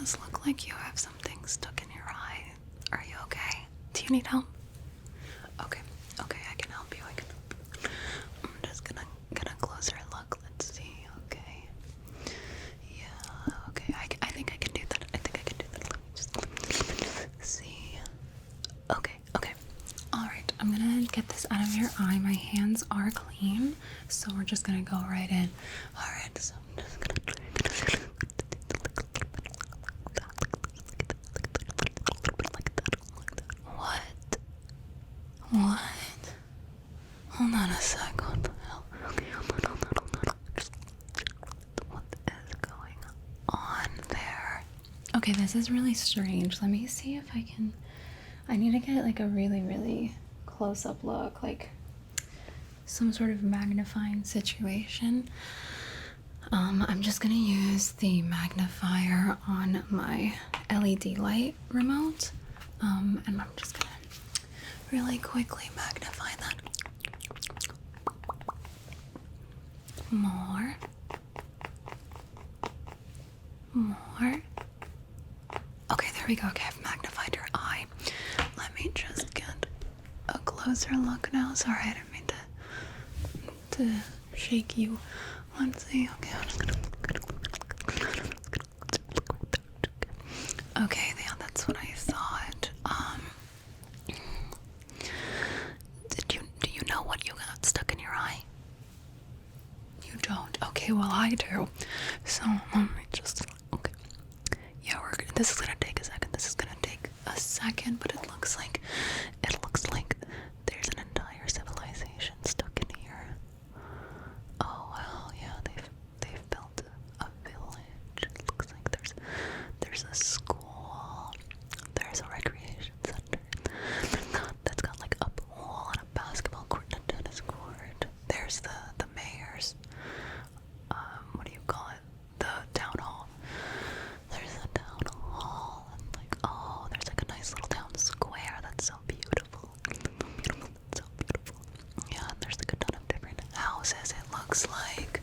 does look like you have something stuck in your eye. Are you okay? Do you need help? Okay, I can help you. I'm just gonna get a closer look. Let's see. Okay. Yeah. Okay. I think I can do that. Let me just see. Okay. All right. I'm gonna get this out of your eye. My hands are clean, so we're just gonna go right in. All right. So I'm just gonna. What? Hold on a sec. What the hell? Okay, hold on. What is going on there? Okay, this is really strange. Let me see if I need to get like a really, really close-up look, like some sort of magnifying situation. I'm just gonna use the magnifier on my LED light remote. And I'm just gonna really quickly magnify that. More. Okay, there we go. Okay, I've magnified your eye. Let me just get a closer look now. Sorry, I didn't mean to shake you. Let's see. Okay, I'm just gonna. Okay, yeah, that's what I thought. Do you know what you got stuck in your eye? You don't? Okay, well I do. So let me just. Okay. Yeah, this is gonna take a second. But it looks like there's an entire civilization stuck in here. Oh wow, yeah, they've built a village. It looks like there's a school, there's a recreation center that's got like a pool and a basketball court and a tennis court. There's the mayor's what do you call it? The town hall. There's a town hall and like there's like a nice little town square that's so beautiful. So beautiful. Yeah, and there's like a ton of different houses, it looks like.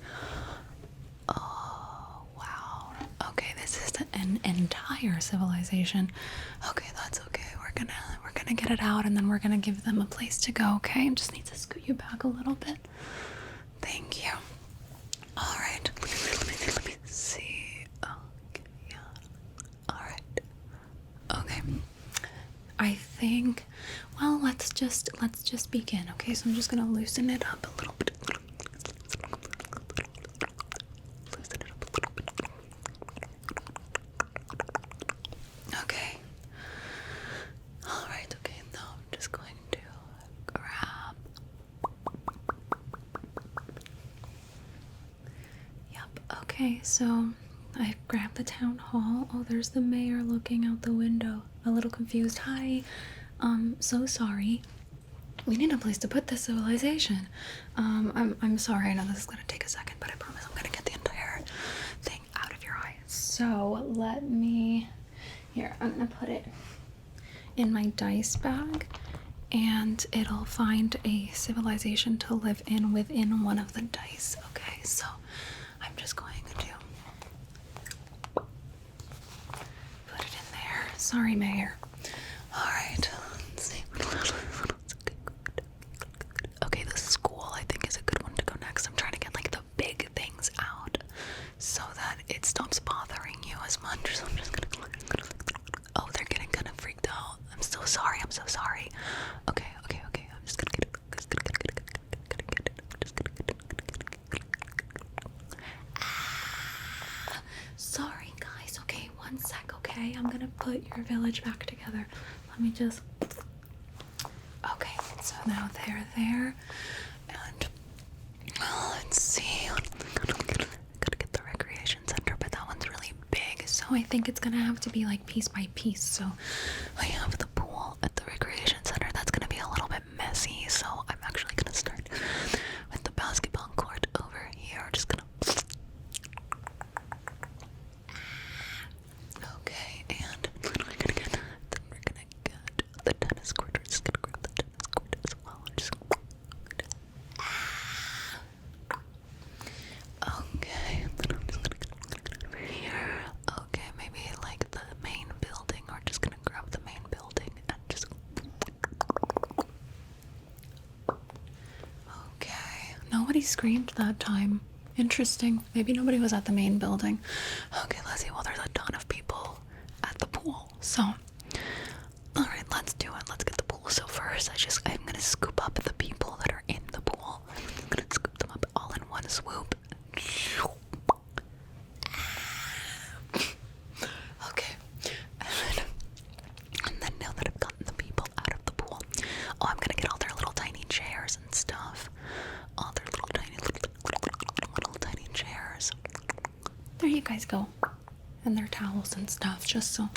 Oh wow. Okay, this is an entire civilization. Okay, that's okay. We're gonna get it out and then we're gonna give them a place to go, okay? Just need to scoot you back a little bit. Thank you. Alright. Let me see. Okay, yeah. Alright. Okay. I think, well, let's just begin, okay? So I'm just gonna loosen it up a little bit. Okay. Alright, okay, now I'm just going to grab. Yep, okay, so I grabbed the town hall. Oh, there's the mayor looking out the window, a little confused. Hi, so sorry. We need a place to put this civilization. I'm sorry, I know this is gonna take a second, but I promise I'm gonna get the entire thing out of your eye. So let me, here, I'm gonna put it in my dice bag and it'll find a civilization to live in within one of the dice. Okay, so I'm just going to put it in there. Sorry, Mayor. Alright, let's see. Okay, the school I think is a good one to go next. I'm trying to get like the big things out so that it stops bothering you as much. So I'm just gonna. Oh, they're getting kind of freaked out. I'm so sorry. Okay. I'm just gonna get it. Sorry, guys. Okay, one sec. Okay, I'm gonna put your village back together. Let me just. Okay, so now they're there, and let's see. Gotta get the recreation center, but that one's really big, so I think it's gonna have to be like piece by piece. So I have the pool at the recreation center. That's gonna be a little bit messy, so I'm actually gonna start with the basketball court over here. Just gonna. Okay, and we're gonna get the tennis court. We're just gonna grab the tennis court as well. Okay, and then I'm just gonna get over here. Okay, maybe like the nobody screamed that time. Interesting. Maybe nobody was at the main building. Okay, let's see. Well, there's a ton of people at the pool. So, alright, let's do it. Let's get the pool. So first, I'm gonna scoop up the people that are in the pool. I'm gonna scoop them up all in one swoop. Okay. And then now that I've gotten the people out of the pool, I'm gonna get all their little tiny chairs and stuff. All their little tiny chairs. There you guys go. And their towels and stuff, just so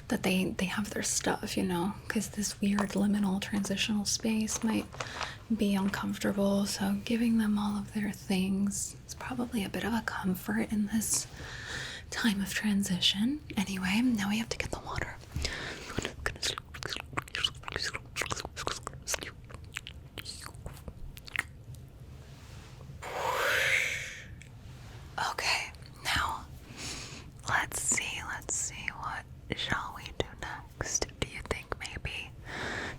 that they have their stuff, you know, because this weird liminal transitional space might be uncomfortable. So giving them all of their things is probably a bit of a comfort in this time of transition. Anyway, now we have to get the water. Okay, now let's see what shall we do next? Do you think maybe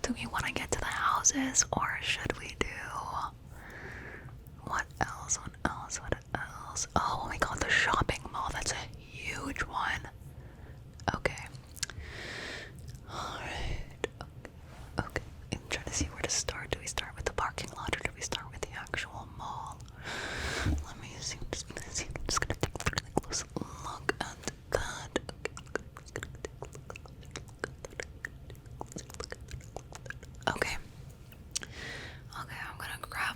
do we want to get to the houses, or should we do what else? Oh my god, the shopping mall, that's a huge one. Okay. Alright. Okay. I'm trying to see where to start. Do we start with the parking lot, or do we start with the actual mall? Let me see. I'm just gonna take a really close look at that. Okay. Okay,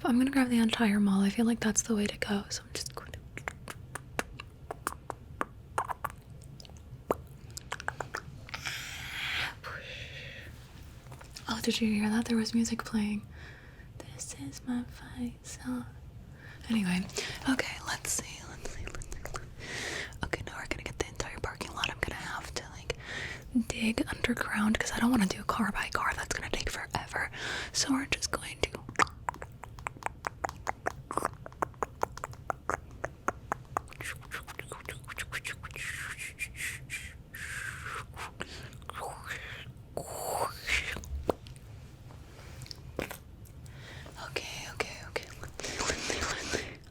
I'm gonna grab the entire mall. I feel like that's the way to go. So I'm just going to. Oh, did you hear that? There was music playing. This is my fight song. Anyway, okay, let's see. Okay, now we're gonna get the entire parking lot. I'm gonna have to dig underground because I don't want to do car by car. That's gonna take forever. So we're just going to.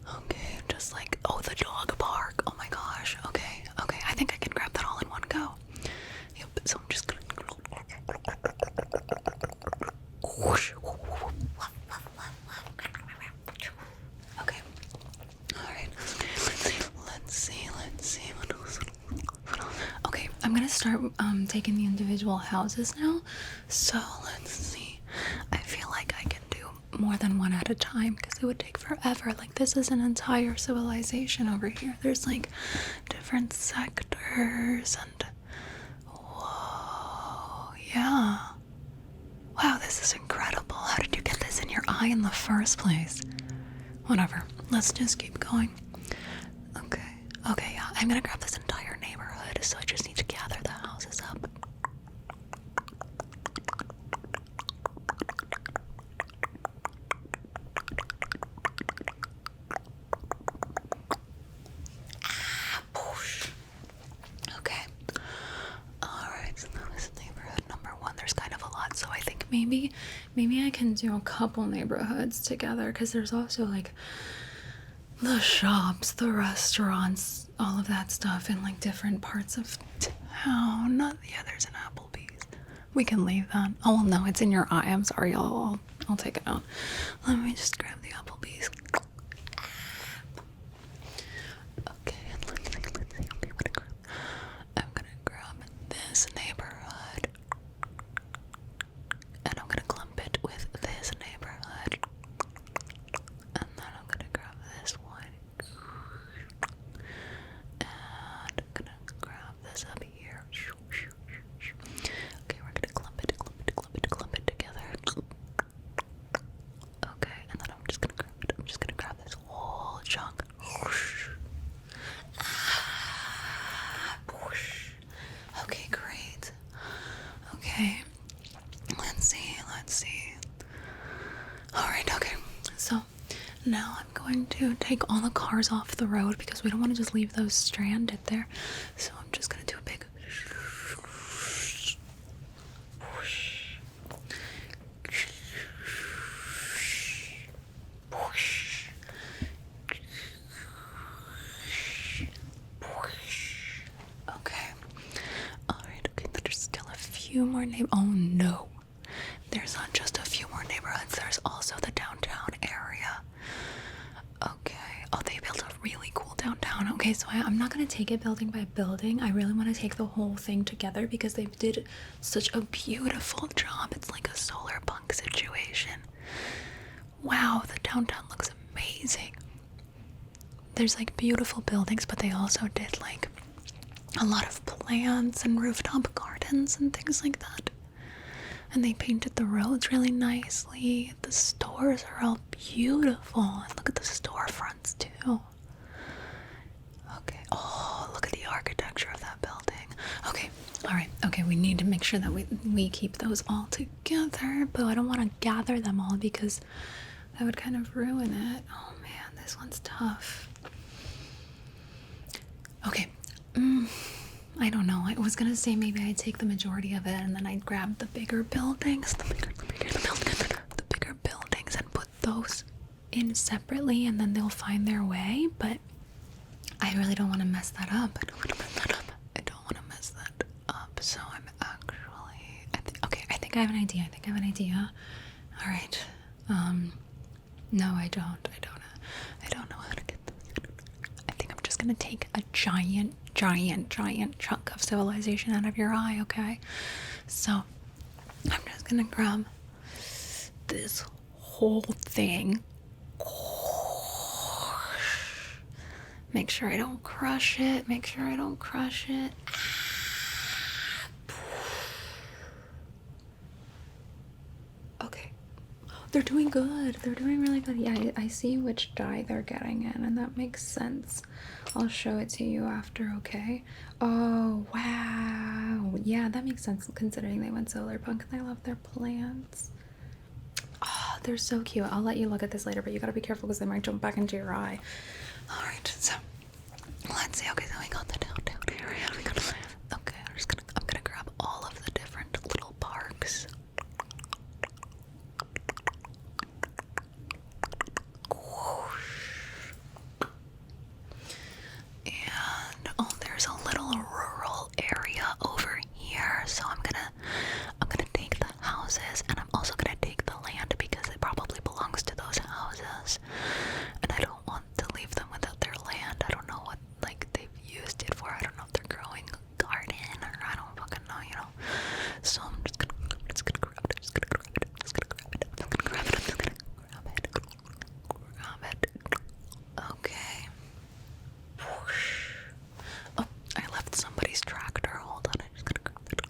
Okay, just oh, the dog park. Oh my gosh. Okay, I think I can grab that all in one go. Yep, so I'm just gonna. Okay. Alright. Let's see what else. Okay, I'm gonna start taking the individual houses now. So let's see. I feel like I can do more than one at a time because it would take forever. This is an entire civilization over here. There's different sectors and whoa, yeah. Wow, this is incredible. How did you get this in your eye in the first place? Whatever. Let's just keep going. Okay, yeah. I'm gonna grab this entire neighborhood, so I just need to gather the houses up. Okay. Alright, so that was neighborhood number 1. There's kind of a lot, so I think maybe I can do a couple neighborhoods together, because there's also the shops, the restaurants, all of that stuff in different parts of town. Yeah, there's an Applebee's. We can leave that. Oh well, no, it's in your eye. I'm sorry. I'll take it out. Let me just grab the Applebee's. Okay, let's see. Okay, I'm gonna grab this neighborhood, and I'm gonna clump it with this neighborhood, and then I'm gonna grab this one, and I'm gonna grab this up here. Okay, we're gonna clump it together. Okay, and then I'm just gonna grab this whole chunk. Okay, great. Okay, let's see. Alright, okay. So now I'm going to take all the cars off the road because we don't want to just leave those stranded there. So I'm just gonna do a big few more oh no. There's not just a few more neighborhoods, there's also the downtown area. Okay. Oh, they built a really cool downtown. Okay, so I'm not going to take it building by building. I really want to take the whole thing together because they did such a beautiful job. It's like a solar punk situation. Wow, the downtown looks amazing. There's like beautiful buildings, but they also did like a lot of plants and rooftop gardens and things like that. And they painted the roads really nicely. The stores are all beautiful. And look at the storefronts too. Okay. Oh, look at the architecture of that building. Okay. All right. Okay. We need to make sure that we keep those all together. But I don't want to gather them all because that would kind of ruin it. Oh man, this one's tough. Okay. I don't know. I was gonna say maybe I'd take the majority of it and then I'd grab the bigger buildings, the bigger buildings and put those in separately and then they'll find their way, but I really don't want to mess that up. I don't want to mess that up. So I'm actually, I think I have an idea. All right. No, I don't know how to get this. I think I'm just gonna take a giant chunk of civilization out of your eye, okay? So I'm just gonna grab this whole thing. Make sure I don't crush it. Okay. They're doing good. They're doing really good. Yeah, I see which dye they're getting in, and that makes sense. I'll show it to you after, okay? Oh, wow. Yeah, that makes sense considering they went solar punk and I love their plants. Oh, they're so cute. I'll let you look at this later, but you gotta be careful because they might jump back into your eye. Alright, so let's see. Okay, so we got the downtown area. Okay, I'm gonna grab all of the different little parks. And oh, there's a little rural area over here, so I'm gonna take the houses and I'm also gonna take the land because it probably belongs to those houses and I don't want to leave them without their land. I don't know what like they've used it for. I don't know if they're growing a garden or I don't fucking know, you know. So I'm just gonna grab it. Okay. Oh, I left somebody's tractor. Hold on, I'm just gonna grab it.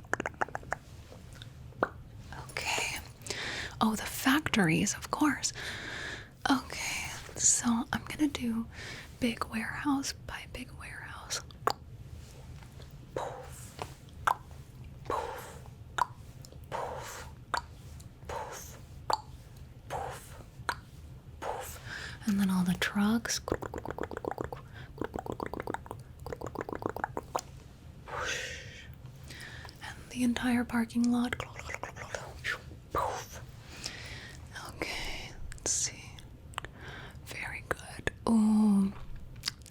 Okay. Oh, the factories, of course. Okay, so I'm gonna do big warehouse by big warehouse. Poof. Poof. Poof. Poof. Poof. Poof. And then all the trucks. And the entire parking lot. Okay, let's see. Very good. Oh,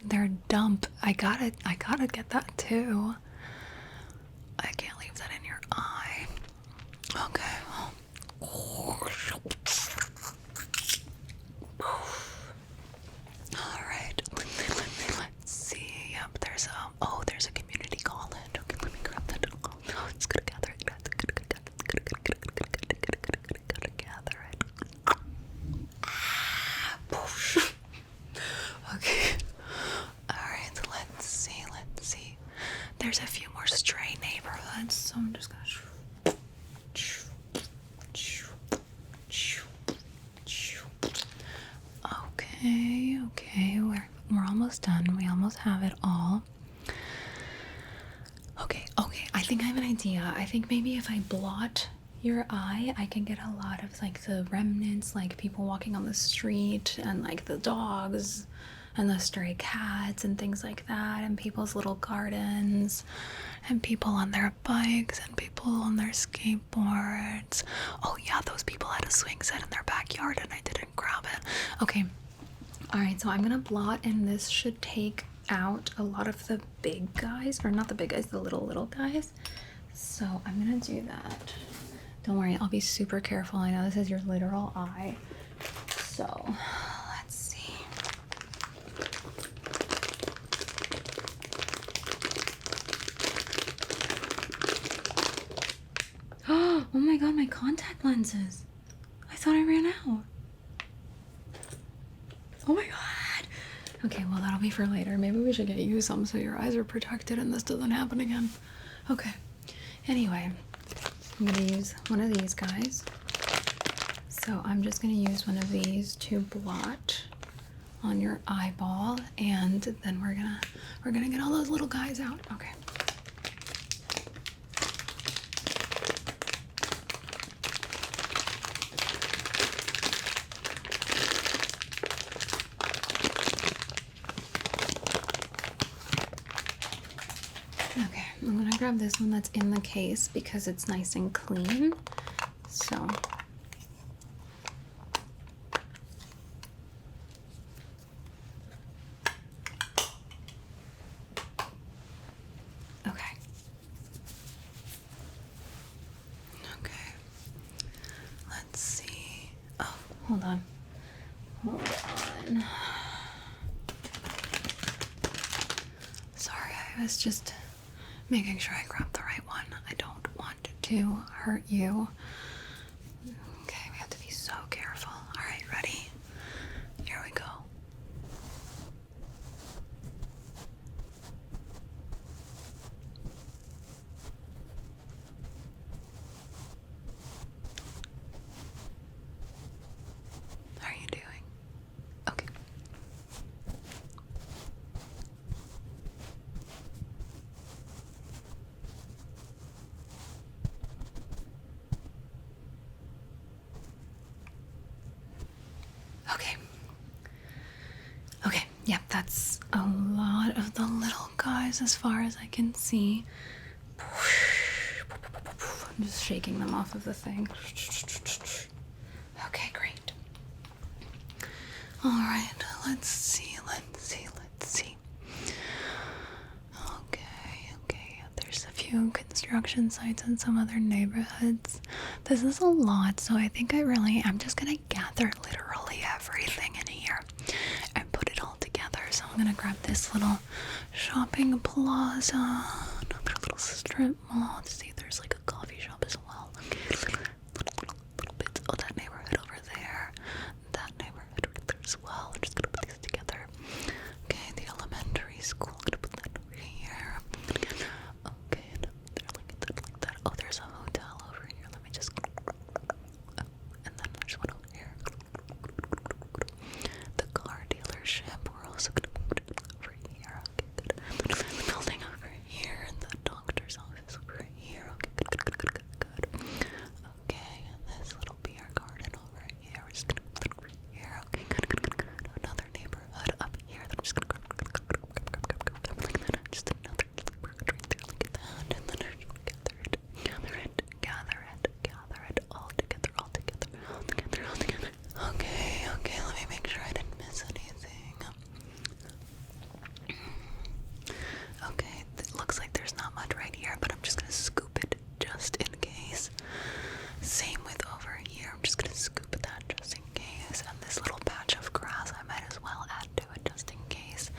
their dump. I gotta get that too. I can't leave that in your eye. Okay. Alright. Let's see. Yep, there's a community college. Okay, let me grab that. Oh, it's gonna gather it. Gotta gather it. Okay. Alright, let's see. There's a few more stray neighborhoods, so I'm just gonna Okay, we're almost done. We almost have it all. Okay, I think I have an idea. I think maybe if I blot your eye, I can get a lot of like the remnants, like people walking on the street and like the dogs and the stray cats and things like that, and people's little gardens and people on their bikes and people on their skateboards. Oh yeah, those people had a swing set in their backyard and I didn't grab it. Okay. Alright, so I'm gonna blot and this should take out a lot of the big guys, or not the big guys, the little guys. So I'm gonna do that. Don't worry, I'll be super careful. I know this is your literal eye. So let's see. Oh my god, my contact lenses. I thought I ran out. Oh my god. Okay, well that'll be for later. Maybe we should get you some so your eyes are protected and this doesn't happen again. Okay. Anyway, I'm gonna use one of these guys. So I'm just gonna use one of these to blot on your eyeball, and then we're gonna get all those little guys out. Okay. Okay, I'm gonna grab this one that's in the case because it's nice and clean. So okay. Okay. Let's see. Oh, hold on. Hold on. Sorry, I was just making sure I grabbed the right one. I don't want to hurt you. Okay, we have to be so careful. All right, ready? Here we go. How are you doing? Okay. Okay. Okay, yep, that's a lot of the little guys as far as I can see. I'm just shaking them off of the thing. Okay, great. All right, let's see. Okay, there's a few construction sites in some other neighborhoods. This is a lot, so I think I'm just gonna gather literally everything in here and put it all together. So I'm gonna grab this little shopping plaza, another little strip mall. Let's see if there's like a coffee shop as well. Okay, little bits. Oh, that neighborhood over there. That neighborhood right there as well. I'm just gonna put these together. Okay, the elementary school. I'm gonna put that over here. Okay, and like that. Oh, there's a hotel over here. Let me just. Oh, and then there's one over here. The car dealership. We're also gonna put it over here. Okay, good. The building over here, and the doctor's office over here. Okay, good. Okay, and this little beer garden over here. We're just gonna put it over here. Okay, good. Another neighborhood up here. Then I'm just gonna grab just another neighborhood right there. Look at that. And then I gather it all together. Okay, let me make sure I didn't miss anything. Okay, it looks like there's not much right here, but I'm just gonna scoop it just in case. Same with over here. I'm just gonna scoop that just in case. And this little patch of grass, I might as well add to it just in case.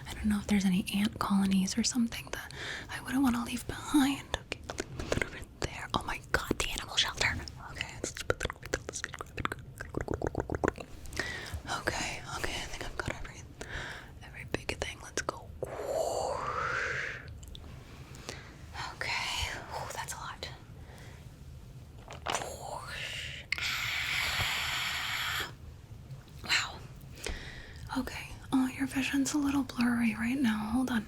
I don't know if there's any ant colonies or something that I wouldn't want to leave behind. Okay, put that over there. Oh my god, the animal shelter. Okay, let's put that over there. Let's grab it. Okay, I think I've got every big thing. Let's go. Okay, oh, that's a lot. Wow. Okay, oh, your vision's a little blurry right now. Hold on.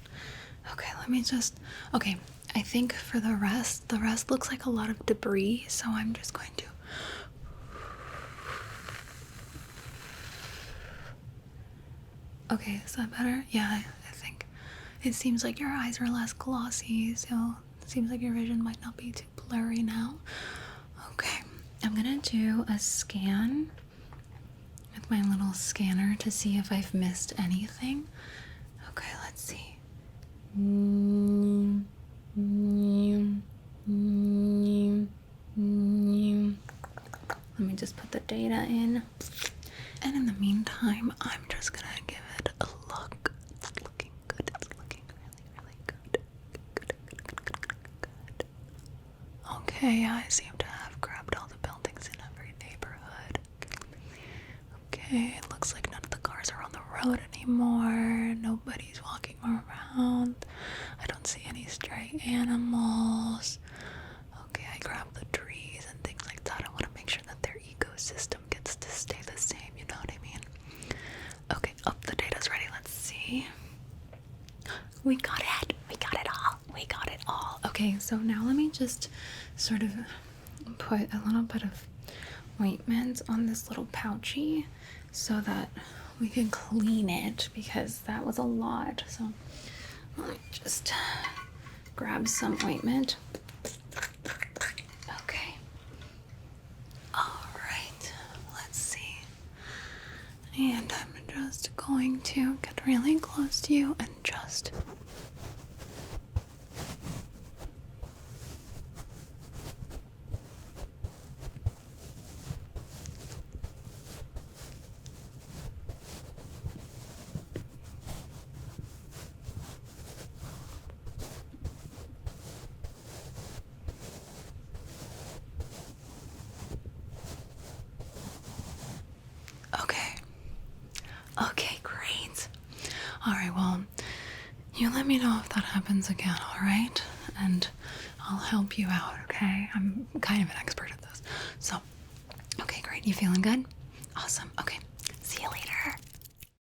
Okay, let me just. Okay, I think for the rest looks like a lot of debris, so I'm just going to. Okay, is that better? Yeah, I think it seems like your eyes are less glossy, so it seems like your vision might not be too blurry now. Okay, I'm gonna do a scan with my little scanner to see if I've missed anything. Okay, let's see. just put the data in. And in the meantime, I'm just gonna give it a look. It's looking good. It's looking really, really good. Good. Okay, I seem to have grabbed all the buildings in every neighborhood. Okay, it looks like none of the cars are on the road anymore. Nobody's walking around. I don't see any stray animals. Okay, I grabbed the trees and things like that. I want to make sure that their ecosystem gets to stay the same, you know what I mean? Okay, the data's ready. Let's see. We got it. We got it all. We got it all. Okay, so now let me just sort of put a little bit of ointment on this little pouchy so that we can clean it, because that was a lot. So let me just grab some ointment. Okay. All right. Let's see. And I'm just going to get really close to you and just Okay, great. Alright, well, you let me know if that happens again, alright? And I'll help you out, okay? I'm kind of an expert at this. So, okay, great. You feeling good? Awesome. Okay, see you later.